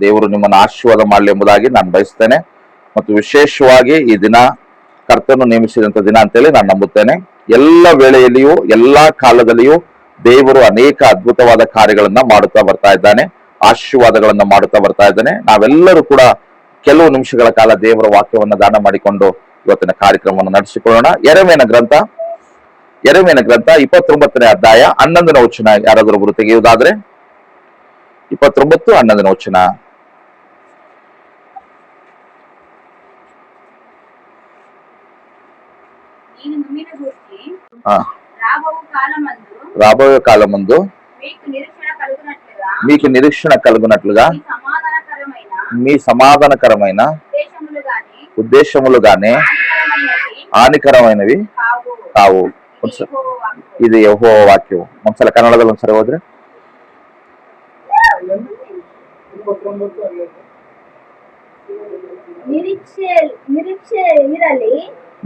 ದೇವರು ನಿಮ್ಮನ್ನು ಆಶೀರ್ವಾದ ಮಾಡಲಿ ಎಂಬುದಾಗಿ ನಾನು ಬಯಸ್ತೇನೆ. ಮತ್ತು ವಿಶೇಷವಾಗಿ ಈ ದಿನ ಕರ್ತನು ನೇಮಿಸಿದಂತ ದಿನ ಅಂತೇಳಿ ನಾನು ನಂಬುತ್ತೇನೆ. ಎಲ್ಲ ವೇಳೆಯಲ್ಲಿಯೂ ಎಲ್ಲಾ ಕಾಲದಲ್ಲಿಯೂ ದೇವರು ಅನೇಕ ಅದ್ಭುತವಾದ ಕಾರ್ಯಗಳನ್ನ ಮಾಡುತ್ತಾ ಬರ್ತಾ ಇದ್ದಾನೆ, ಆಶೀರ್ವಾದಗಳನ್ನ ಮಾಡುತ್ತಾ ಬರ್ತಾ ಇದ್ದಾನೆ. ನಾವೆಲ್ಲರೂ ಕೂಡ ಕೆಲವು ನಿಮಿಷಗಳ ಕಾಲ ದೇವರ ವಾಕ್ಯವನ್ನ ದಾನ ಮಾಡಿಕೊಂಡು ಇವತ್ತಿನ ಕಾರ್ಯಕ್ರಮವನ್ನು ನಡೆಸಿಕೊಳ್ಳೋಣ. ಯೆರೆಮೀಯನ ಗ್ರಂಥ 29ನೇ ಅಧ್ಯಾಯ 11ನೇ ವಚನ ಯಾರಾದರೂ ಒಬ್ಬರು ತೆಗೆಯುವುದಾದ್ರೆ 29, 11ನೇ ವಚನ. రాబోయే కాలమందు మీకు నిరీక్షణ కలుగునట్లుగా మీ సమాధానకరమైన ఉద్దేశములు గాని ಹಾನಿಕರమైనవి ಕಾವು. ಇದು ಯೆಹೋವ ವಾಕ್ಯವು. ಒಂದ್ಸಲ ಕನ್ನಡದಲ್ಲಿ ಒಂದ್ಸರಿ ಹೋದ್ರೆ,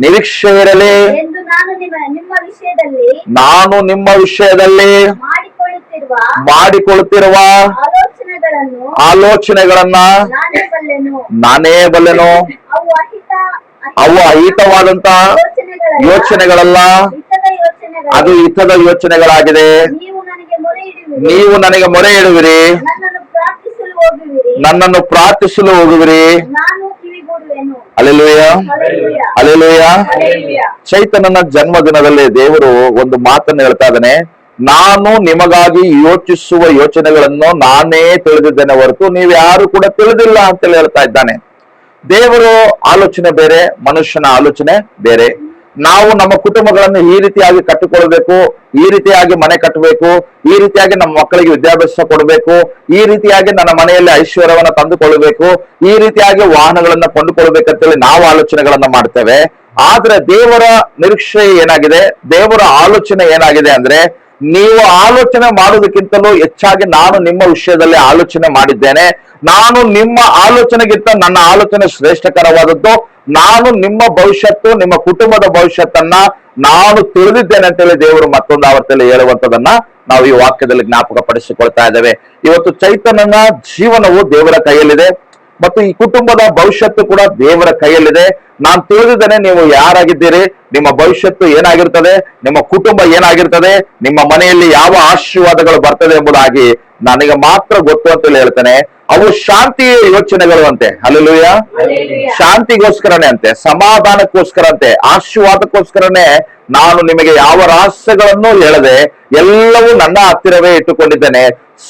ನಿರೀಕ್ಷೆ ಇರಲಿ ನಾನು ನಿಮ್ಮ ವಿಷಯದಲ್ಲಿ ಮಾಡಿಕೊಳ್ಳುತ್ತಿರುವ ಆಲೋಚನೆಗಳನ್ನ ನಾನೇ ಬಲ್ಲೆನು. ಅವು ಅಹಿತವಾದಂತ ಯೋಚನೆಗಳಲ್ಲ, ಅದು ಹಿತದ ಯೋಚನೆಗಳಾಗಿದೆ. ನೀವು ನನಗೆ ಮೊರೆ ಇಡುವಿರಿ, ನನ್ನನ್ನು ಪ್ರಾರ್ಥಿಸಲು ಹೋಗುವಿರಿ. Hallelujah, hallelujah. ಚೈತನ್ಯನ ಜನ್ಮದಿನದಲ್ಲಿ ದೇವರು ಒಂದು ಮಾತನ್ನು ಹೇಳ್ತಾ ಇದ್ದಾನೆ, ನಾನು ನಿಮಗಾಗಿ ಯೋಚಿಸುವ ಯೋಚನೆಗಳನ್ನು ನಾನೇ ತಿಳಿದಿದ್ದೇನೆ ಹೊರತು ನೀವು ಯಾರು ಕೂಡ ತಿಳಿದಿಲ್ಲ ಅಂತೇಳಿ ಹೇಳ್ತಾ ಇದ್ದಾನೆ. ದೇವರು ಆಲೋಚನೆ ಬೇರೆ, ಮನುಷ್ಯನ ಆಲೋಚನೆ ಬೇರೆ. ನಾವು ನಮ್ಮ ಕುಟುಂಬಗಳನ್ನು ಈ ರೀತಿಯಾಗಿ ಕಟ್ಟಿಕೊಳ್ಬೇಕು, ಈ ರೀತಿಯಾಗಿ ಮನೆ ಕಟ್ಟಬೇಕು, ಈ ರೀತಿಯಾಗಿ ನಮ್ಮ ಮಕ್ಕಳಿಗೆ ವಿದ್ಯಾಭ್ಯಾಸ ಕೊಡಬೇಕು, ಈ ರೀತಿಯಾಗಿ ನನ್ನ ಮನೆಯಲ್ಲಿ ಐಶ್ವರ್ಯವನ್ನ ತಂದುಕೊಳ್ಬೇಕು, ಈ ರೀತಿಯಾಗಿ ವಾಹನಗಳನ್ನ ಕೊಂಡುಕೊಳ್ಬೇಕಂತೇಳಿ ನಾವು ಆಲೋಚನೆಗಳನ್ನ ಮಾಡ್ತೇವೆ. ಆದ್ರೆ ದೇವರ ನಿರೀಕ್ಷೆ ಏನಾಗಿದೆ, ದೇವರ ಆಲೋಚನೆ ಏನಾಗಿದೆ ಅಂದ್ರೆ, ನೀವು ಆಲೋಚನೆ ಮಾಡೋದಕ್ಕಿಂತಲೂ ಹೆಚ್ಚಾಗಿ ನಾನು ನಿಮ್ಮ ವಿಷಯದಲ್ಲಿ ಆಲೋಚನೆ ಮಾಡಿದ್ದೇನೆ. ನಾನು ನಿಮ್ಮ ಆಲೋಚನೆಗಿಂತ ನನ್ನ ಆಲೋಚನೆ ಶ್ರೇಷ್ಠಕರವಾದದ್ದು. ನಾನು ನಿಮ್ಮ ಭವಿಷ್ಯತ್ತು, ನಿಮ್ಮ ಕುಟುಂಬದ ಭವಿಷ್ಯತ್ತನ್ನ ನಾನು ತಿಳಿದಿದ್ದೇನೆ ಅಂತೇಳಿ ದೇವರು ಮತ್ತೊಂದು ಆವರ್ತಲ್ಲಿ ಹೇಳುವಂತದನ್ನ ನಾವು ಈ ವಾಕ್ಯದಲ್ಲಿ ಜ್ಞಾಪಕ ಪಡಿಸಿಕೊಳ್ತಾ ಇದ್ದೇವೆ. ಇವತ್ತು ಚೈತನ್ಯನ ಜೀವನವು ದೇವರ ಕೈಯಲ್ಲಿದೆ ಮತ್ತು ಈ ಕುಟುಂಬದ ಭವಿಷ್ಯತ್ತು ಕೂಡ ದೇವರ ಕೈಯಲ್ಲಿದೆ. ನಾನು ತಿಳಿದಿದ್ದೇನೆ ನೀವು ಯಾರಾಗಿದ್ದೀರಿ, ನಿಮ್ಮ ಭವಿಷ್ಯತ್ತು ಏನಾಗಿರ್ತದೆ, ನಿಮ್ಮ ಕುಟುಂಬ ಏನಾಗಿರ್ತದೆ, ನಿಮ್ಮ ಮನೆಯಲ್ಲಿ ಯಾವ ಆಶೀರ್ವಾದಗಳು ಬರ್ತದೆ ಎಂಬುದಾಗಿ ನನಗೆ ಮಾತ್ರ ಗೊತ್ತು ಅಂತೇಳಿ ಹೇಳ್ತೇನೆ. ಅವು ಶಾಂತಿಯ ಯೋಚನೆಗಳು ಅಂತೆ. ಹಲ್ಲೆಲೂಯಾ. ಶಾಂತಿಗೋಸ್ಕರನೇ ಅಂತೆ, ಸಮಾಧಾನಕ್ಕೋಸ್ಕರ ಅಂತೆ, ಆಶೀರ್ವಾದಕ್ಕೋಸ್ಕರನೇ ನಾನು ನಿಮಗೆ ಯಾವ ರಹಸ್ಯಗಳನ್ನು ಹೇಳದೆ ಎಲ್ಲವೂ ನನ್ನ ಹತ್ತಿರವೇ ಇಟ್ಟುಕೊಂಡಿದ್ದೇನೆ.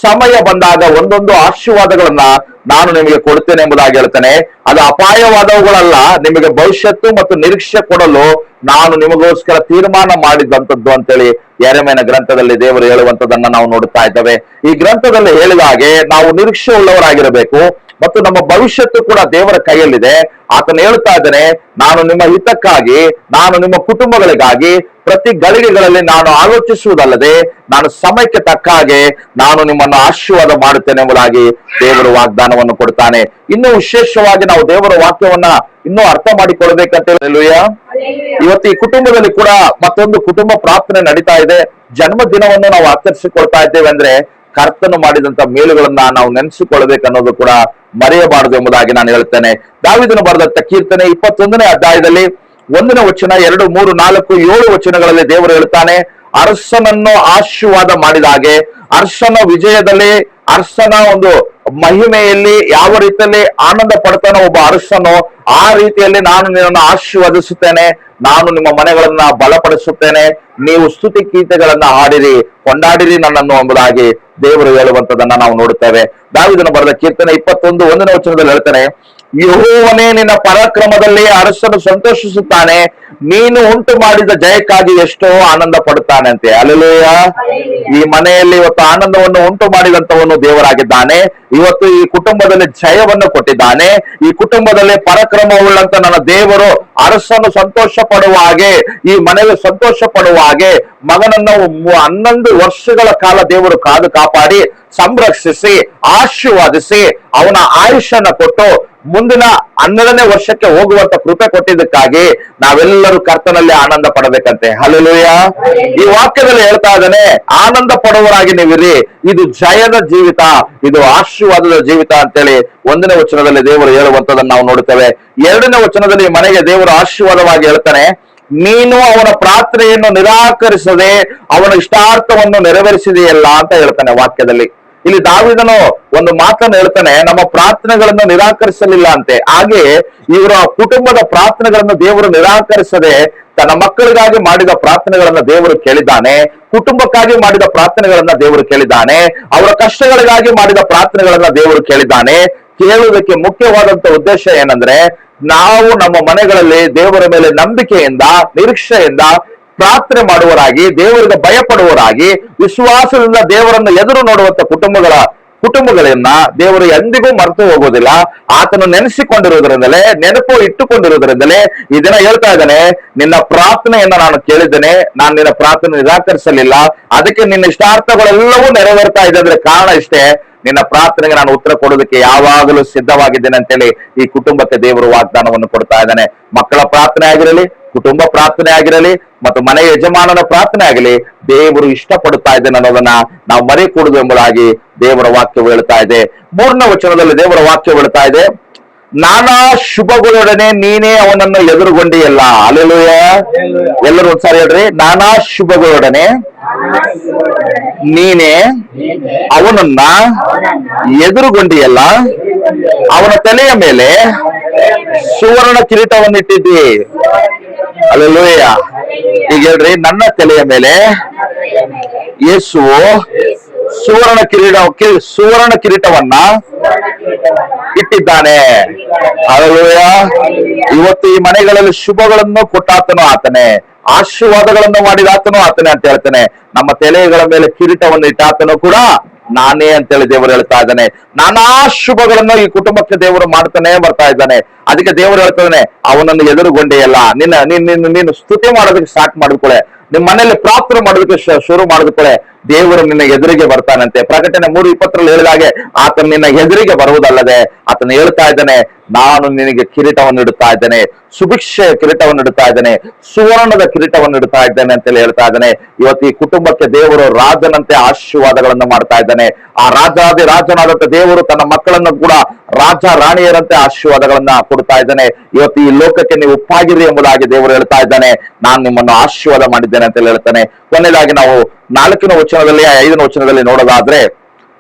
ಸಮಯ ಬಂದಾಗ ಒಂದೊಂದು ಆಶೀರ್ವಾದಗಳನ್ನ ನಾನು ನಿಮಗೆ ಕೊಡ್ತೇನೆ ಎಂಬುದಾಗಿ ಹೇಳ್ತೇನೆ. ಅದು ಅಪಾಯವಾದವುಗಳಲ್ಲ, ನಿಮಗೆ ಭವಿಷ್ಯತ್ತು ಮತ್ತು ನಿರೀಕ್ಷೆ ಕೊಡಲು ನಾನು ನಿಮಗೋಸ್ಕರ ತೀರ್ಮಾನ ಮಾಡಿದಂಥದ್ದು ಅಂತೇಳಿ ಯೆರೆಮೀಯನ ಗ್ರಂಥದಲ್ಲಿ ದೇವರು ಹೇಳುವಂತದನ್ನ ನಾವು ನೋಡುತ್ತಾ ಇದ್ದೇವೆ. ಈ ಗ್ರಂಥದಲ್ಲಿ ಹೇಳಿದ ಹಾಗೆ ನಾವು ನಿರೀಕ್ಷೆ ಉಳ್ಳವರಾಗಿರಬೇಕು ಮತ್ತು ನಮ್ಮ ಭವಿಷ್ಯತ್ತು ಕೂಡ ದೇವರ ಕೈಯಲ್ಲಿದೆ. ಆತನು ಹೇಳ್ತಾ ಇದ್ದಾನೆ, ನಾನು ನಿಮ್ಮ ಹಿತಕ್ಕಾಗಿ, ನಾನು ನಿಮ್ಮ ಕುಟುಂಬಗಳಿಗಾಗಿ ಪ್ರತಿ ಗಳಿಗೆಗಳಲ್ಲಿ ನಾನು ಆಲೋಚಿಸುವುದಲ್ಲದೆ ನಾನು ಸಮಯಕ್ಕೆ ತಕ್ಕ ಹಾಗೆ ನಾನು ನಿಮ್ಮನ್ನು ಆಶೀರ್ವಾದ ಮಾಡುತ್ತೇನೆ ಎಂಬುದಾಗಿ ದೇವರು ವಾಗ್ದಾನವನ್ನು ಕೊಡ್ತಾನೆ. ಇನ್ನು ವಿಶೇಷವಾಗಿ ನಾವು ದೇವರ ವಾಕ್ಯವನ್ನ ಇನ್ನೂ ಅರ್ಥ ಮಾಡಿಕೊಳ್ಬೇಕಂತ ಹೇಳುವ ಇವತ್ತು ಈ ಕುಟುಂಬದಲ್ಲಿ ಕೂಡ ಮತ್ತೊಂದು ಕುಟುಂಬ ಪ್ರಾರ್ಥನೆ ನಡೀತಾ ಇದೆ. ಜನ್ಮದಿನವನ್ನು ನಾವು ಆಚರಿಸಿಕೊಳ್ತಾ ಇದ್ದೇವೆ ಅಂದ್ರೆ ಕರ್ತನು ಮಾಡಿದಂತ ಮೇಲುಗಳನ್ನ ನಾವು ನೆನೆಸಿಕೊಳ್ಬೇಕನ್ನೋದು ಕೂಡ ಮರೆಯಬಾರದು ಎಂಬುದಾಗಿ ನಾನು ಹೇಳ್ತೇನೆ. ದಾವೀದನು ಬರೆದಂತ ಕೀರ್ತನೆ 21ನೇ ಅಧ್ಯಾಯದಲ್ಲಿ 1ನೇ ವಚನ, 2, 3, 4, 7 ವಚನಗಳಲ್ಲಿ ದೇವರು ಹೇಳ್ತಾನೆ, ಅರಸನನ್ನು ಆಶೀರ್ವಾದ ಮಾಡಿದ ಹಾಗೆ, ಅರಸನ ವಿಜಯದಲ್ಲಿ, ಅರಸನ ಒಂದು ಮಹಿಮೆಯಲ್ಲಿ ಯಾವ ರೀತಿಯಲ್ಲಿ ಆನಂದ ಪಡ್ತಾನೋ ಒಬ್ಬ ಅರಸನು, ಆ ರೀತಿಯಲ್ಲಿ ನಾನು ನಿನ್ನನ್ನು ಆಶೀರ್ವದಿಸುತ್ತೇನೆ, ನಾನು ನಿಮ್ಮ ಮನೆಗಳನ್ನ ಬಲಪಡಿಸುತ್ತೇನೆ, ನೀವು ಸ್ತುತಿ ಗೀತೆಗಳನ್ನ ಹಾಡಿರಿ, ಕೊಂಡಾಡಿರಿ ನನ್ನನ್ನು ಎಂಬುದಾಗಿ ದೇವರು ಹೇಳುವಂತದನ್ನ ನಾವು ನೋಡುತ್ತೇವೆ. ದಾವೀದನು ಬರೆದ ಕೀರ್ತನೆ 21 1ನೇ ವಚನದಲ್ಲಿ ಹೇಳ್ತಾನೆ, ಯೆಹೋವನೇ ನಿನ್ನ ಪರಾಕ್ರಮದಲ್ಲಿ ಅರಸನು ಸಂತೋಷಿಸುತ್ತಾನೆ, ನೀನು ಉಂಟು ಮಾಡಿದ ಜಯಕ್ಕಾಗಿ ಎಷ್ಟೋ ಆನಂದ ಪಡುತ್ತಾನೆ ಅಂತೆ. ಹಲ್ಲೆಲೂಯಾ. ಈ ಮನೆಯಲ್ಲಿ ಇವತ್ತು ಆನಂದವನ್ನು ಉಂಟು ಮಾಡಿದಂತವನು ದೇವರಾಗಿದ್ದಾನೆ. ಇವತ್ತು ಈ ಕುಟುಂಬದಲ್ಲಿ ಜಯವನ್ನು ಕೊಟ್ಟಿದ್ದಾನೆ. ಈ ಕುಟುಂಬದಲ್ಲಿ ಪರಾಕ್ರಮವುಳ್ಳಂತ ನನ್ನ ದೇವರು ಅರಸನು ಸಂತೋಷ ಪಡುವ ಹಾಗೆ, ಈ ಮನೆಗೆ ಸಂತೋಷ ಪಡುವ ಹಾಗೆ, ಮಗನನ್ನು 11 ವರ್ಷಗಳ ಕಾಲ ದೇವರು ಕಾದು ಕಾಪಾಡಿ ಸಂರಕ್ಷಿಸಿ ಆಶೀರ್ವಾದಿಸಿ ಅವನ ಆಯುಷ್ಯನ ಕೊಟ್ಟು ಮುಂದಿನ 12ನೇ ವರ್ಷಕ್ಕೆ ಹೋಗುವಂತ ಕೃಪೆ ಕೊಟ್ಟಿದ್ದಕ್ಕಾಗಿ ನಾವೆಲ್ಲರೂ ಕರ್ತನಲ್ಲಿ ಆನಂದ ಪಡಬೇಕಂತೆ. ಹಲ್ಲೆಲೂಯ. ಈ ವಾಕ್ಯದಲ್ಲಿ ಹೇಳ್ತಾ ಇದ್ದಾನೆ, ಆನಂದ ಪಡುವವರಾಗಿ ನೀವಿರಿ, ಇದು ಜಯದ ಜೀವಿತ, ಇದು ಆಶೀರ್ವಾದದ ಜೀವಿತ ಅಂತೇಳಿ 1ನೇ ವಚನದಲ್ಲಿ ದೇವರು ಹೇಳುವಂತದನ್ನು ನಾವು ನೋಡುತ್ತೇವೆ. 2ನೇ ವಚನದಲ್ಲಿ ಮನೆಗೆ ದೇವರು ಆಶೀರ್ವಾದವಾಗಿ ಹೇಳ್ತಾನೆ, ನೀನು ಅವನ ಪ್ರಾರ್ಥನೆಯನ್ನು ನಿರಾಕರಿಸದೆ ಅವನ ಇಷ್ಟಾರ್ಥವನ್ನು ನೆರವೇರಿಸಿದೆಯಲ್ಲ ಅಂತ ಹೇಳ್ತಾನೆ ವಾಕ್ಯದಲ್ಲಿ. ಇಲ್ಲಿ ದಾವೀದನು ಒಂದು ಮಾತನ್ನು ಹೇಳ್ತಾನೆ, ನಮ್ಮ ಪ್ರಾರ್ಥನೆಗಳನ್ನು ನಿರಾಕರಿಸಲಿಲ್ಲ ಅಂತೆ. ಹಾಗೆ ಇವರ ಕುಟುಂಬದ ಪ್ರಾರ್ಥನೆಗಳನ್ನು ದೇವರು ನಿರಾಕರಿಸದೆ ತನ್ನ ಮಕ್ಕಳಿಗಾಗಿ ಮಾಡಿದ ಪ್ರಾರ್ಥನೆಗಳನ್ನ ದೇವರು ಕೇಳಿದ್ದಾನೆ, ಕುಟುಂಬಕ್ಕಾಗಿ ಮಾಡಿದ ಪ್ರಾರ್ಥನೆಗಳನ್ನ ದೇವರು ಕೇಳಿದ್ದಾನೆ, ಅವರ ಕಷ್ಟಗಳಿಗಾಗಿ ಮಾಡಿದ ಪ್ರಾರ್ಥನೆಗಳನ್ನ ದೇವರು ಕೇಳಿದ್ದಾನೆ. ಕೇಳುವುದಕ್ಕೆ ಮುಖ್ಯವಾದಂತ ಉದ್ದೇಶ ಏನಂದ್ರೆ, ನಾವು ನಮ್ಮ ಮನೆಗಳಲ್ಲಿ ದೇವರ ಮೇಲೆ ನಂಬಿಕೆಯಿಂದ, ನಿರೀಕ್ಷೆಯಿಂದ ಪ್ರಾರ್ಥನೆ ಮಾಡುವವರಾಗಿ, ದೇವರಿಗೆ ಭಯಪಡುವವರಾಗಿ, ವಿಶ್ವಾಸದಿಂದ ದೇವರನ್ನು ಎದುರು ನೋಡುವಂತ ಕುಟುಂಬಗಳನ್ನ ದೇವರು ಎಂದಿಗೂ ಮರೆತು ಹೋಗೋದಿಲ್ಲ. ಆತನು ನೆನೆಸಿಕೊಂಡಿರುವುದರಿಂದಲೇ, ನೆನಪು ಇಟ್ಟುಕೊಂಡಿರುವುದರಿಂದಲೇ ಈ ದಿನ ಹೇಳ್ತಾ ಇದ್ದಾನೆ, ನಿನ್ನ ಪ್ರಾರ್ಥನೆಯನ್ನ ನಾನು ಕೇಳಿದ್ದೇನೆ, ನಾನು ನಿನ್ನ ಪ್ರಾರ್ಥನೆ ನಿರಾಕರಿಸಲಿಲ್ಲ, ಅದಕ್ಕೆ ನಿನ್ನ ಇಷ್ಟಾರ್ಥಗಳೆಲ್ಲವೂ ನೆರವೇರ್ತಾ ಇದೆ. ಅಂದ್ರೆ ಕಾರಣ ಇಷ್ಟೇ, ನಿನ್ನ ಪ್ರಾರ್ಥನೆಗೆ ನಾನು ಉತ್ತರ ಕೊಡೋದಕ್ಕೆ ಯಾವಾಗಲೂ ಸಿದ್ಧವಾಗಿದ್ದೇನೆ ಅಂತೇಳಿ ಈ ಕುಟುಂಬಕ್ಕೆ ದೇವರು ವಾಗ್ದಾನವನ್ನು ಕೊಡ್ತಾ ಇದ್ದಾನೆ. ಮಕ್ಕಳ ಪ್ರಾರ್ಥನೆ ಆಗಿರಲಿ, ಕುಟುಂಬ ಪ್ರಾರ್ಥನೆ ಆಗಿರಲಿ, ಮತ್ತು ಮನೆಯ ಯಜಮಾನನ ಪ್ರಾರ್ಥನೆ ಆಗಲಿ, ದೇವರು ಇಷ್ಟಪಡುತ್ತಾ ಇದ್ದೇನೆ ಅನ್ನೋದನ್ನ ನಾವು ಮರೆಯಕೂಡದು ಎಂಬುದಾಗಿ ದೇವರ ವಾಕ್ಯವು ಹೇಳ್ತಾ ಇದೆ. 3ನೇ ವಚನದಲ್ಲಿ ದೇವರ ವಾಕ್ಯವು ಹೇಳ್ತಾ ಇದೆ, ನಾನಾ ಶುಭಗಳೊಡನೆ ನೀನೇ ಅವನನ್ನು ಎದುರುಗೊಂಡಿಯಲ್ಲ. ಹಲ್ಲೆಲೂಯ. ಎಲ್ಲರೂ ಒಂದ್ಸಾರಿ ಹೇಳ್ರಿ, ನಾನಾ ಶುಭಗಳೊಡನೆ ನೀನೇ ಅವನನ್ನ ಎದುರುಗೊಂಡಿಯಲ್ಲ, ಅವನ ತಲೆಯ ಮೇಲೆ ಸುವರ್ಣ ಕಿರೀಟವನ್ನಿಟ್ಟಿದ್ದಿ. ಹಲ್ಲೆಲೂಯ. ಈಗ ಹೇಳ್ರಿ, ನನ್ನ ತಲೆಯ ಮೇಲೆ ಯೇಸುವು ಸುವರ್ಣ ಕಿರೀಟವನ್ನ ಇಟ್ಟಿದ್ದಾನೆ. ಹಲ್ಲೆಲೂಯ. ಇವತ್ತು ಈ ಮನೆಗಳಲ್ಲಿ ಶುಭಗಳನ್ನು ಕೊಟ್ಟಾತನೂ ಆತನೇ, ಆಶೀರ್ವಾದಗಳನ್ನು ಮಾಡಿದಾತನೂ ಆತನೇ ಅಂತ ಹೇಳ್ತಾನೆ. ನಮ್ಮ ತಲೆಗಳ ಮೇಲೆ ಕಿರೀಟವನ್ನು ಇಟ್ಟಾತನೂ ಕೂಡ ನಾನೇ ಅಂತೇಳಿ ದೇವರು ಹೇಳ್ತಾ ಇದ್ದಾನೆ. ನಾನಾ ಶುಭಗಳನ್ನು ಈ ಕುಟುಂಬಕ್ಕೆ ದೇವರು ಮಾಡ್ತಾನೆ ಬರ್ತಾ ಇದ್ದಾನೆ. ಅದಕ್ಕೆ ದೇವರು ಹೇಳ್ತಾನೆ, ಅವನನ್ನು ಎದುರುಗೊಂಡೆಯಲ್ಲ. ನೀನು ಸ್ತುತಿ ಮಾಡೋದಕ್ಕೆ ಸ್ಟಾರ್ಟ್ ಮಾಡಿದ್ಕೊಳ್ಳೆ, ನಿಮ್ಮ ಮನೆಯಲ್ಲಿ ಪ್ರಾರ್ಥನೆ ಮಾಡೋದಕ್ಕೆ ಶುರು ಮಾಡಿದ್ಕೊಳ್ಳೆ, ದೇವರು ನಿನ್ನ ಎದುರಿಗೆ ಬರ್ತಾನಂತೆ. ಪ್ರಕಟಣೆ 3:20 ಹೇಳಿದಾಗೆ ಆತನ ನಿನ್ನ ಎದುರಿಗೆ ಬರುವುದಲ್ಲದೆ ಆತನ ಹೇಳ್ತಾ ಇದ್ದಾನೆ, ನಾನು ನಿನಗೆ ಕಿರೀಟವನ್ನು ಇಡುತ್ತಾ ಇದ್ದೇನೆ, ಸುಭಿಕ್ಷೆಯ ಕಿರೀಟವನ್ನು ಇಡುತ್ತಾ ಇದ್ದೇನೆ, ಸುವರ್ಣದ ಕಿರೀಟವನ್ನು ಇಡುತ್ತಾ ಇದ್ದೇನೆ ಅಂತೇಳಿ ಹೇಳ್ತಾ ಇದ್ದಾನೆ. ಇವತ್ತು ಈ ಕುಟುಂಬಕ್ಕೆ ದೇವರು ರಾಜನಂತೆ ಆಶೀರ್ವಾದಗಳನ್ನು ಮಾಡ್ತಾ ಇದ್ದಾನೆ. ಆ ರಾಜನಾದಂತ ದೇವರು ತನ್ನ ಮಕ್ಕಳನ್ನು ಕೂಡ ರಾಜ ರಾಣಿಯರಂತೆ ಆಶೀರ್ವಾದಗಳನ್ನ ಕೊಡ್ತಾ ಇದ್ದಾನೆ. ಇವತ್ತು ಈ ಲೋಕಕ್ಕೆ ನೀವು ಉಪ್ಪಾಗಿರಿ ಎಂಬುದಾಗಿ ದೇವರು ಹೇಳ್ತಾ ಇದ್ದಾನೆ. ನಾನು ನಿಮ್ಮನ್ನು ಆಶೀರ್ವಾದ ಮಾಡಿದ್ದೇನೆ ಅಂತ ಹೇಳ್ತಾನೆ. ಕೊನೆಯದಾಗಿ ನಾವು 4ನೇ ವಚನದಲ್ಲಿ 5ನೇ ವಚನದಲ್ಲಿ ನೋಡೋದಾದ್ರೆ,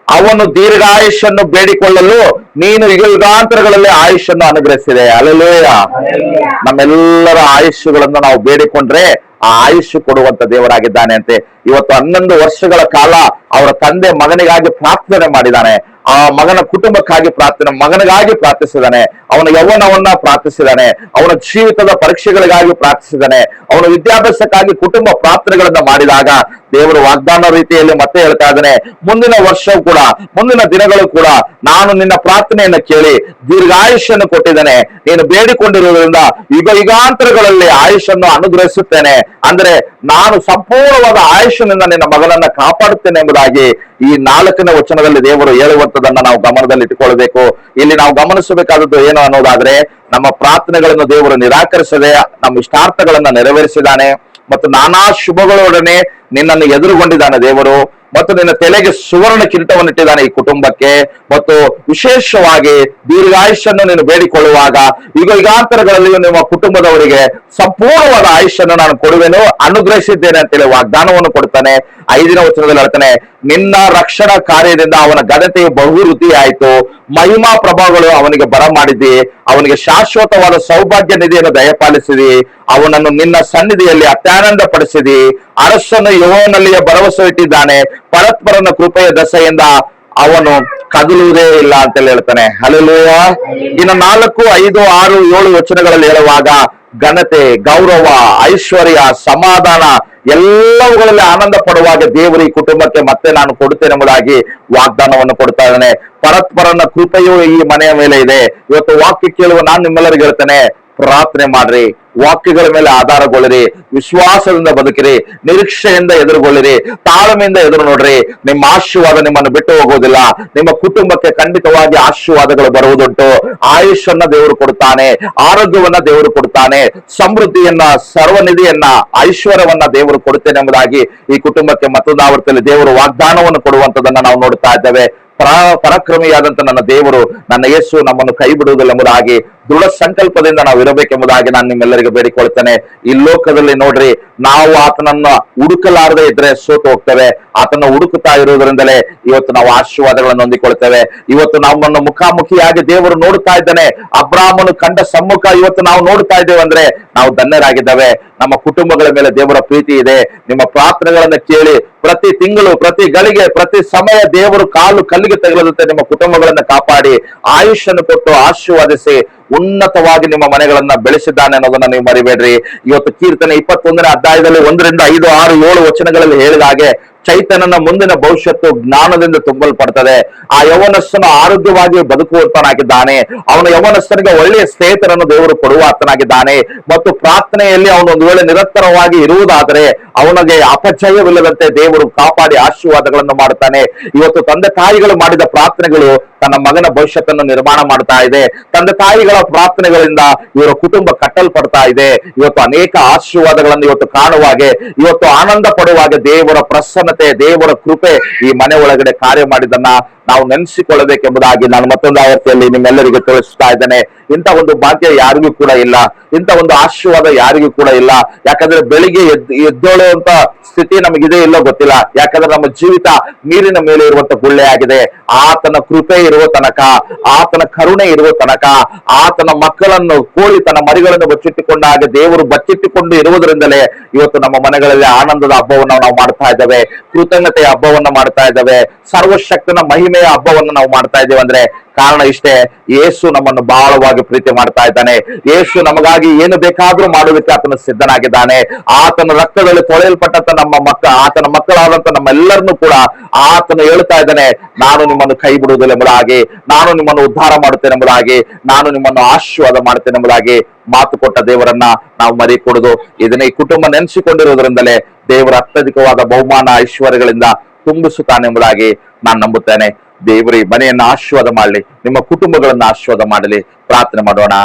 ಅವನು ದೀರ್ಘಾಯುಷ್ಯನ್ನು ಬೇಡಿಕೊಳ್ಳಲು ನೀನು ಯುಗಾಂತರಗಳಲ್ಲಿ ಆಯುಷನ್ನು ಅನುಗ್ರಹಿಸಿದೆ. ಹಲ್ಲೆಲೂಯ. ನಮ್ಮೆಲ್ಲರ ಆಯುಷ್ಯಗಳನ್ನು ನಾವು ಬೇಡಿಕೊಂಡ್ರೆ ಆ ಆಯುಷ್ಯ ಕೊಡುವಂತ ದೇವರಾಗಿದ್ದಾನೆ ಅಂತೆ. ಇವತ್ತು 11 ವರ್ಷಗಳ ಕಾಲ ಅವರ ತಂದೆ ಮಗನಿಗಾಗಿ ಪ್ರಾರ್ಥನೆ ಮಾಡಿದ್ದಾನೆ. ಆ ಮಗನ ಕುಟುಂಬಕ್ಕಾಗಿ ಮಗನಿಗಾಗಿ ಪ್ರಾರ್ಥಿಸಿದಾನೆ. ಅವನ ಯೌವನವನ್ನ ಪ್ರಾರ್ಥಿಸಿದಾನೆ. ಅವನ ಜೀವಿತದ ಪರೀಕ್ಷೆಗಳಿಗಾಗಿ ಪ್ರಾರ್ಥಿಸಿದಾನೆ. ಅವನ ವಿದ್ಯಾಭ್ಯಾಸಕ್ಕಾಗಿ ಕುಟುಂಬ ಪ್ರಾರ್ಥನೆಗಳನ್ನ ಮಾಡಿದಾಗ ದೇವರು ವಾಗ್ದಾನ ರೀತಿಯಲ್ಲಿ ಮತ್ತೆ ಹೇಳ್ತಾ ಇದ್ದಾನೆ, ಮುಂದಿನ ವರ್ಷವೂ ಕೂಡ, ಮುಂದಿನ ದಿನಗಳು ಕೂಡ ನಾನು ನಿನ್ನ ಪ್ರಾರ್ಥನೆಯನ್ನು ಕೇಳಿ ದೀರ್ಘಾಯುಷ್ಯನ್ನು ಕೊಟ್ಟಿದ್ದೇನೆ. ನೀನು ಬೇಡಿಕೊಂಡಿರುವುದರಿಂದ ಯುಗಾಂತರಗಳಲ್ಲಿ ಆಯುಷನ್ನು ಅನುಗ್ರಹಿಸುತ್ತೇನೆ. ಅಂದ್ರೆ ನಾನು ಸಂಪೂರ್ಣವಾದ ಆಯುಷ್ಯನಿಂದ ನಿನ್ನ ಮಗನನ್ನ ಕಾಪಾಡುತ್ತೇನೆ ಎಂಬುದಾಗಿ ಈ 4ನೇ ವಚನದಲ್ಲಿ ದೇವರು ಹೇಳುವಂತದನ್ನ ನಾವು ಗಮನದಲ್ಲಿ ಇಟ್ಟುಕೊಳ್ಬೇಕು. ಇಲ್ಲಿ ನಾವು ಗಮನಿಸಬೇಕಾದದ್ದು ಏನು ಅನ್ನೋದಾದ್ರೆ, ನಮ್ಮ ಪ್ರಾರ್ಥನೆಗಳನ್ನು ದೇವರು ನಿರಾಕರಿಸದೆ ನಮ್ಮ ಇಷ್ಟಾರ್ಥಗಳನ್ನ ನೆರವೇರಿಸಿದ್ದಾನೆ ಮತ್ತು ನಾನಾ ಶುಭಗಳೊಡನೆ ನಿನ್ನನ್ನು ಎದುರುಗೊಂಡಿದ್ದಾನೆ ದೇವರು. ಮತ್ತು ನಿನ್ನ ತಲೆಗೆ ಸುವರ್ಣ ಕಿರೀಟವನ್ನು ಇಟ್ಟಿದ್ದಾನೆ ಈ ಕುಟುಂಬಕ್ಕೆ. ಮತ್ತು ವಿಶೇಷವಾಗಿ ದೀರ್ಘಾಯುಷ್ಯನ್ನು ನೀನು ಬೇಡಿಕೊಳ್ಳುವಾಗ ಯುಗಾಂತರಗಳಲ್ಲಿಯೂ ನಿಮ್ಮ ಕುಟುಂಬದವರಿಗೆ ಸಂಪೂರ್ಣವಾದ ಆಯುಷ್ಯನ್ನು ನಾನು ಕೊಡುವೆನು, ಅನುಗ್ರಹಿಸಿದ್ದೇನೆ ಅಂತೇಳಿ ವಾಗ್ದಾನವನ್ನು ಕೊಡ್ತಾನೆ. 5ನೇ ವಚನದಲ್ಲಿ ಹೇಳ್ತಾನೆ, ನಿನ್ನ ರಕ್ಷಣಾ ಕಾರ್ಯದಿಂದ ಅವನ ಘನತೆಯು ಬಹುವೃದ್ಧಿ ಆಯಿತು, ಮಹಿಮಾ ಪ್ರಭಾವಗಳು ಅವನಿಗೆ ಬರಮಾಡಿದಿ, ಅವನಿಗೆ ಶಾಶ್ವತವಾದ ಸೌಭಾಗ್ಯ ನಿಧಿಯನ್ನು ದಯಪಾಲಿಸಿದಿ, ಅವನನ್ನು ನಿನ್ನ ಸನ್ನಿಧಿಯಲ್ಲಿ ಅತ್ಯಾನಂದ ಪಡಿಸಿದಿ. ಅರಸನು ಯೆಹೋವನಲ್ಲಿಯೇ ಭರವಸೆ ಇಟ್ಟಿದ್ದಾನೆ, ಪರಸ್ಪರನ ಕೃಪೆಯ ದಸೆಯಿಂದ ಅವನು ಕದಲುವುದೇ ಇಲ್ಲ ಅಂತೇಳಿ ಹೇಳ್ತಾನೆ. ಹಲ್ಲೆಲೂಯ. ಇನ್ನು 4, 5, 6, 7 ವಚನಗಳಲ್ಲಿ ಹೇಳುವಾಗ ಘನತೆ, ಗೌರವ, ಐಶ್ವರ್ಯ, ಸಮಾಧಾನ ಎಲ್ಲವುಗಳಲ್ಲಿ ಆನಂದ ಪಡುವಾಗ ದೇವರು ಈ ಕುಟುಂಬಕ್ಕೆ ಮತ್ತೆ ನಾನು ಕೊಡುತ್ತೇನೆ ಎಂಬುದಾಗಿ ವಾಗ್ದಾನವನ್ನು ಕೊಡ್ತಾ ಇದ್ದಾನೆ. ಪರಸ್ಪರನ ಕೃಪೆಯು ಈ ಮನೆಯ ಮೇಲೆ ಇದೆ. ಇವತ್ತು ವಾಕ್ಯ ಕೇಳುವ ನಾನು ನಿಮ್ಮೆಲ್ಲರಿಗೂ ಹೇಳ್ತೇನೆ, ಪ್ರಾರ್ಥನೆ ಮಾಡ್ರಿ, ವಾಕ್ಯಗಳ ಮೇಲೆ ಆಧಾರಗೊಳ್ಳಿರಿ, ವಿಶ್ವಾಸದಿಂದ ಬದುಕಿರಿ, ನಿರೀಕ್ಷೆಯಿಂದ ಎದುರುಗೊಳ್ಳಿರಿ, ತಾಳ್ಮೆಯಿಂದ ಎದುರು ನೋಡ್ರಿ. ನಿಮ್ಮ ಆಶೀರ್ವಾದ ನಿಮ್ಮನ್ನು ಬಿಟ್ಟು ಹೋಗುವುದಿಲ್ಲ. ನಿಮ್ಮ ಕುಟುಂಬಕ್ಕೆ ಖಂಡಿತವಾಗಿ ಆಶೀರ್ವಾದಗಳು ಬರುವುದುಂಟು. ಆಯುಷನ್ನ ದೇವರು ಕೊಡ್ತಾನೆ, ಆರೋಗ್ಯವನ್ನ ದೇವರು ಕೊಡ್ತಾನೆ, ಸಮೃದ್ಧಿಯನ್ನ, ಸರ್ವನಿಧಿಯನ್ನ, ಐಶ್ವರ್ಯವನ್ನ ದೇವರು ಕೊಡುತ್ತೇನೆ ಎಂಬುದಾಗಿ ಈ ಕುಟುಂಬಕ್ಕೆ ಮತ್ತೊಂದು ಆವರ್ತದಲ್ಲಿ ದೇವರು ವಾಗ್ದಾನವನ್ನು ಕೊಡುವಂತದನ್ನ ನಾವು ನೋಡ್ತಾ ಇದ್ದೇವೆ. ಪರಾಕ್ರಮಿಯಾದಂತ ನನ್ನ ದೇವರು, ನನ್ನ ಯೇಸು ನಮ್ಮನ್ನು ಕೈ ಬಿಡುವುದಿಲ್ಲ ಎಂಬುದಾಗಿ ದೃಢ ಸಂಕಲ್ಪದಿಂದ ನಾವು ಇರಬೇಕೆಂಬುದಾಗಿ ನಾನು ನಿಮ್ಮೆಲ್ಲರಿಗೂ ಬೇಡಿಕೊಳ್ತೇನೆ. ಈ ಲೋಕದಲ್ಲಿ ನೋಡ್ರಿ, ನಾವು ಆತನನ್ನ ಹುಡುಕಲಾರದೆ ಇದ್ರೆ ಸೋತು ಹೋಗ್ತೇವೆ. ಆತನ ಹುಡುಕುತ್ತಾ ಇರುವುದರಿಂದಲೇ ಇವತ್ತು ನಾವು ಆಶೀರ್ವಾದಗಳನ್ನು ಹೊಂದಿಕೊಳ್ತೇವೆ. ಇವತ್ತು ನಮ್ಮನ್ನು ಮುಖಾಮುಖಿಯಾಗಿ ದೇವರು ನೋಡ್ತಾ ಇದ್ದಾನೆ. ಅಬ್ರಾಹ್ಮನು ಕಂಡ ಸಮ್ಮುಖ ಇವತ್ತು ನಾವು ನೋಡ್ತಾ ಇದ್ದೇವೆ ಅಂದ್ರೆ ನಾವು ಧನ್ಯರಾಗಿದ್ದೇವೆ. ನಮ್ಮ ಕುಟುಂಬಗಳ ಮೇಲೆ ದೇವರ ಪ್ರೀತಿ ಇದೆ. ನಿಮ್ಮ ಪ್ರಾರ್ಥನೆಗಳನ್ನ ಕೇಳಿ ಪ್ರತಿ ತಿಂಗಳು, ಪ್ರತಿ ಗಳಿಗೆ, ಪ್ರತಿ ಸಮಯ ದೇವರು ಕಾಲು ಕಲ್ಲಿಗೆ ತಗಲದಂತೆ ನಿಮ್ಮ ಕುಟುಂಬಗಳನ್ನ ಕಾಪಾಡಿ ಆಯುಷ್ಯನ್ನು ಕೊಟ್ಟು ಆಶೀರ್ವಾದಿಸಿ ಉನ್ನತವಾಗಿ ನಿಮ್ಮ ಮನೆಗಳನ್ನ ಬೆಳೆಸಿದ್ದಾನೆ ಅನ್ನೋದನ್ನ ನೀವು ಮರಿಬೇಡ್ರಿ. ಇವತ್ತು ಕೀರ್ತನೆ 21ನೇ ಅಧ್ಯಾಯದಲ್ಲಿ 1 5 6 7 ವಚನಗಳಲ್ಲಿ ಹೇಳಿದ ಹಾಗೆ ಚೈತನ್ಯನ ಮುಂದಿನ ಭವಿಷ್ಯತ್ತು ಜ್ಞಾನದಿಂದ ತುಂಬಲ್ಪಡ್ತದೆ. ಆ ಯೌವನಸ್ಥನು ಆರೋಗ್ಯವಾಗಿ ಬದುಕುವಂತನಾಗಿದ್ದಾನೆ. ಅವನ ಯೌವನಸ್ಥನಿಗೆ ಒಳ್ಳೆಯ ಸ್ನೇಹಿತರನ್ನು ದೇವರು ಕೊಡುವಾತನಾಗಿದ್ದಾನೆ. ಮತ್ತು ಪ್ರಾರ್ಥನೆಯಲ್ಲಿ ಅವನು ಒಂದು ವೇಳೆ ನಿರಂತರವಾಗಿ ಇರುವುದಾದರೆ ಅವನಿಗೆ ಅಪಜಯವಿಲ್ಲದಂತೆ ದೇವರು ಕಾಪಾಡಿ ಆಶೀರ್ವಾದಗಳನ್ನು ಮಾಡುತ್ತಾನೆ. ಇವತ್ತು ತಂದೆ ತಾಯಿಗಳು ಮಾಡಿದ ಪ್ರಾರ್ಥನೆಗಳು ತನ್ನ ಮಗನ ಭವಿಷ್ಯತ್ತನ್ನು ನಿರ್ಮಾಣ ಮಾಡ್ತಾ ಇದೆ. ತಂದೆ ತಾಯಿಗಳ ಪ್ರಾರ್ಥನೆಗಳಿಂದ ಇವರ ಕುಟುಂಬ ಕಟ್ಟಲ್ಪಡ್ತಾ ಇದೆ. ಇವತ್ತು ಅನೇಕ ಆಶೀರ್ವಾದಗಳನ್ನು ಇವತ್ತು ಕಾಣುವಾಗೆ, ಇವತ್ತು ಆನಂದ ಪಡುವಾಗೆ ದೇವರ ಪ್ರಸನ್ನತೆ, ದೇವರ ಕೃಪೆ ಈ ಮನೆ ಒಳಗಡೆ ಕಾರ್ಯ ಮಾಡಿದನ್ನ ನಾವು ನೆನೆಸಿಕೊಳ್ಳಬೇಕೆಂಬುದಾಗಿ ನಾನು ಮತ್ತೊಂದು ಆವೃತ್ತಿಯಲ್ಲಿ ನಿಮ್ಮೆಲ್ಲರಿಗೂ ತಿಳಿಸ್ತಾ ಇದ್ದೇನೆ. ಇಂಥ ಒಂದು ಭಾಗ್ಯ ಯಾರಿಗೂ ಕೂಡ ಇಲ್ಲ, ಇಂಥ ಒಂದು ಆಶೀರ್ವಾದ ಯಾರಿಗೂ ಕೂಡ ಇಲ್ಲ. ಯಾಕಂದ್ರೆ ಬೆಳಿಗ್ಗೆ ಎದ್ದೇಳುವಂತ ಸ್ಥಿತಿ ನಮಗಿದೆ ಇಲ್ಲೋ ಗೊತ್ತಿಲ್ಲ. ಯಾಕಂದ್ರೆ ನಮ್ಮ ಜೀವಿತ ನೀರಿನ ಮೇಲೆ ಇರುವಂತ ಗುಳ್ಳೆ ಆಗಿದೆ. ಆತನ ಕೃಪೆ ಇರುವ ತನಕ, ಆತನ ಕರುಣೆ ಇರುವ ತನಕ, ಆತನ ಮಕ್ಕಳನ್ನು ಕೋಳಿ ತನ್ನ ಮರಿಗಳನ್ನು ಬಚ್ಚಿಟ್ಟುಕೊಂಡ ಹಾಗೆ ದೇವರು ಬಚ್ಚಿಟ್ಟುಕೊಂಡು ಇರುವುದರಿಂದಲೇ ಇವತ್ತು ನಮ್ಮ ಮನೆಗಳಲ್ಲಿ ಆನಂದದ ಹಬ್ಬವನ್ನು ನಾವು ಮಾಡ್ತಾ ಇದ್ದೇವೆ, ಕೃತಜ್ಞತೆಯ ಹಬ್ಬವನ್ನು ಮಾಡ್ತಾ ಇದ್ದೇವೆ, ಸರ್ವಶಕ್ತನ ಮಹಿಮೆಯ ಹಬ್ಬವನ್ನು ನಾವು ಮಾಡ್ತಾ ಇದ್ದೇವೆ. ಅಂದ್ರೆ ಕಾರಣ ಇಷ್ಟೇ, ಯೇಸು ನಮ್ಮನ್ನು ಬಹಳವಾಗಿ ಪ್ರೀತಿ ಮಾಡ್ತಾ ಇದ್ದಾನೆ. ಯೇಸು ನಮಗಾಗಿ ಏನು ಬೇಕಾದ್ರೂ ಮಾಡುವುದಕ್ಕೆ ಆತನ ಸಿದ್ಧನಾಗಿದ್ದಾನೆ. ಆತನ ರಕ್ತದಲ್ಲಿ ತೊಳೆಯಲ್ಪಟ್ಟಂತ ಆತನ ಮಕ್ಕಳಾದಂತ ನಮ್ಮೆಲ್ಲರನ್ನು ಕೂಡ ಆತನು ಹೇಳ್ತಾ ಇದ್ದಾನೆ, ನಾನು ನಿಮ್ಮನ್ನು ಕೈ ಬಿಡುವುದಿಲ್ಲ ಎಂಬುದಾಗಿ, ನಾನು ನಿಮ್ಮನ್ನು ಉದ್ಧಾರ ಮಾಡುತ್ತೇನೆ ಎಂಬುದಾಗಿ, ನಾನು ನಿಮ್ಮನ್ನು ಆಶೀರ್ವಾದ ಮಾಡುತ್ತೇನೆ ಎಂಬುದಾಗಿ ಮಾತು ಕೊಟ್ಟ ದೇವರನ್ನ ನಾವು ಮರಿಕೊಡುದು. ಇದನ್ನ ಈ ಕುಟುಂಬ ನೆನೆಸಿಕೊಂಡಿರುವುದರಿಂದಲೇ ದೇವರ ಅತ್ಯಧಿಕವಾದ ಬಹುಮಾನ ಐಶ್ವರ್ಯಗಳಿಂದ ತುಂಬಿಸುತ್ತಾನೆ ಎಂಬುದಾಗಿ ನಾನು ನಂಬುತ್ತೇನೆ. ದೇವರೇ ಮನೆಯನ್ನ ಆಶೀರ್ವಾದ ಮಾಡಲಿ, ನಿಮ್ಮ ಕುಟುಂಬಗಳನ್ನ ಆಶೀರ್ವಾದ ಮಾಡಲಿ. ಪ್ರಾರ್ಥನೆ ಮಾಡೋಣ.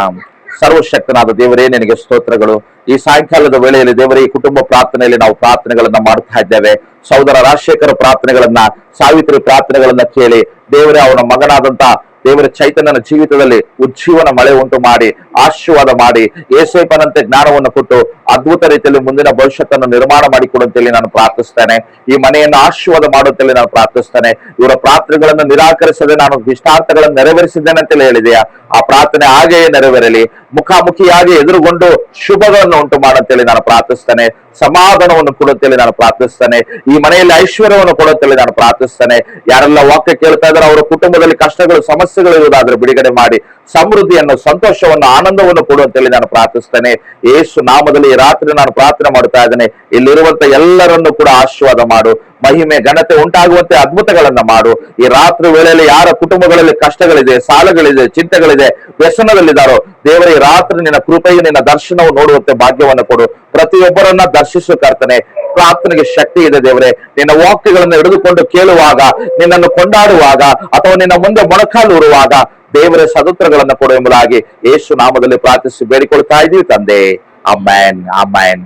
ಸರ್ವಶಕ್ತನಾದ ದೇವರೇ, ನಿನಗೆ ಸ್ತೋತ್ರಗಳು. ಈ ಸಾಯಂಕಾಲದ ವೇಳೆಯಲ್ಲಿ ದೇವರೇ, ಈ ಕುಟುಂಬ ಪ್ರಾರ್ಥನೆಯಲ್ಲಿ ನಾವು ಪ್ರಾರ್ಥನೆಗಳನ್ನ ಮಾಡ್ತಾ ಇದ್ದೇವೆ. ಸಹೋದರ ರಾಜಶೇಖರ ಪ್ರಾರ್ಥನೆಗಳನ್ನ, ಸಾವಿತ್ರಿ ಪ್ರಾರ್ಥನೆಗಳನ್ನ ಕೇಳಿ ದೇವರೇ, ಅವನ ಮಗನಾದಂತ ದೇವರ ಚೈತನ್ಯನ ಜೀವಿತದಲ್ಲಿ ಉಜ್ಜೀವನ ಮಳೆ ಉಂಟು ಮಾಡಿ ಆಶೀರ್ವಾದ ಮಾಡಿ ಏಸೇಪನಂತೆ ಜ್ಞಾನವನ್ನು ಕೊಟ್ಟು ಅದ್ಭುತ ರೀತಿಯಲ್ಲಿ ಮುಂದಿನ ಭವಿಷ್ಯತ್ತನ್ನು ನಿರ್ಮಾಣ ಮಾಡಿಕೊಡುವಂತೇಳಿ ನಾನು ಪ್ರಾರ್ಥಿಸ್ತೇನೆ. ಈ ಮನೆಯನ್ನು ಆಶೀರ್ವಾದ ಮಾಡುತ್ತೇಳಿ ನಾನು ಪ್ರಾರ್ಥಿಸ್ತೇನೆ. ಇವರ ಪ್ರಾರ್ಥನೆಗಳನ್ನು ನಿರಾಕರಿಸದೆ ನಾನು ಇಷ್ಟಾರ್ಥಗಳನ್ನು ನೆರವೇರಿಸಿದ್ದೇನೆ ಅಂತೇಳಿ ಹೇಳಿದೆಯಾ, ಆ ಪ್ರಾರ್ಥನೆ ಹಾಗೆಯೇ ನೆರವೇರಲಿ. ಮುಖಾಮುಖಿಯಾಗಿ ಎದುರುಗೊಂಡು ಶುಭಗಳನ್ನು ಉಂಟು ಮಾಡುತ್ತೇಳಿ ನಾನು ಪ್ರಾರ್ಥಿಸ್ತೇನೆ. ಸಮಾಧಾನವನ್ನು ಕೊಡುತ್ತೇಳಿ ನಾನು ಪ್ರಾರ್ಥಿಸ್ತೇನೆ. ಈ ಮನೆಯಲ್ಲಿ ಐಶ್ವರ್ಯವನ್ನು ಕೊಡುತ್ತೇಳಿ ನಾನು ಪ್ರಾರ್ಥಿಸ್ತೇನೆ. ಯಾರೆಲ್ಲ ವಾಕ್ಯ ಕೇಳ್ತಾ ಇದ್ದಾರೆ, ಅವರ ಕುಟುಂಬದಲ್ಲಿ ಕಷ್ಟಗಳು, ಸಮಸ್ಯೆಗಳು ಇರುವುದಾದ್ರೆ ಬಿಡುಗಡೆ ಮಾಡಿ ಸಮೃದ್ಧಿಯನ್ನು, ಸಂತೋಷವನ್ನು, ಆನಂದವನ್ನು ಕೊಡುವಂತೇಳಿ ನಾನು ಪ್ರಾರ್ಥಿಸ್ತೇನೆ. ಯೇಸು ನಾಮದಲ್ಲಿ ಈ ರಾತ್ರಿ ನಾನು ಪ್ರಾರ್ಥನೆ ಮಾಡ್ತಾ ಇದ್ದೇನೆ. ಇಲ್ಲಿರುವಂತ ಎಲ್ಲರನ್ನು ಕೂಡ ಆಶೀರ್ವಾದ ಮಾಡು, ಮಹಿಮೆ ಘನತೆ ಉಂಟಾಗುವಂತೆ ಅದ್ಭುತಗಳನ್ನ ಮಾಡು. ಈ ರಾತ್ರಿ ವೇಳೆಯಲ್ಲಿ ಯಾರ ಕುಟುಂಬಗಳಲ್ಲಿ ಕಷ್ಟಗಳಿದೆ, ಸಾಲಗಳಿದೆ, ಚಿಂತೆಗಳಿದೆ, ವ್ಯಸನದಲ್ಲಿದ್ದಾರೋ ದೇವರೇ, ಈ ರಾತ್ರಿ ನಿನ್ನ ಕೃಪೆಯು, ನಿನ್ನ ದರ್ಶನವು ನೋಡುವಂತೆ ಭಾಗ್ಯವನ್ನು ಕೊಡು. ಪ್ರತಿಯೊಬ್ಬರನ್ನ ದರ್ಶಿಸು ಕರ್ತನೆ. ಪ್ರಾರ್ಥನೆಗೆ ಶಕ್ತಿ ಇದೆ ದೇವರೇ. ನಿನ್ನ ವಾಕ್ಯಗಳನ್ನು ಹಿಡಿದುಕೊಂಡು ಕೇಳುವಾಗ, ನಿನ್ನನ್ನು ಕೊಂಡಾಡುವಾಗ, ಅಥವಾ ನಿನ್ನ ಮುಂದೆ ಮೊಣಕಾಲೂರುವಾಗ ದೇವರ ಸದುತ್ತರಗಳನ್ನು ಕೊಡು ಎಂಬುದಾಗಿ ಯೇಸು ನಾಮದಲ್ಲಿ ಪ್ರಾರ್ಥಿಸಿ ಬೇಡಿಕೊಳ್ತಾ ಇದ್ದೀವಿ ತಂದೆ. Amen, amen.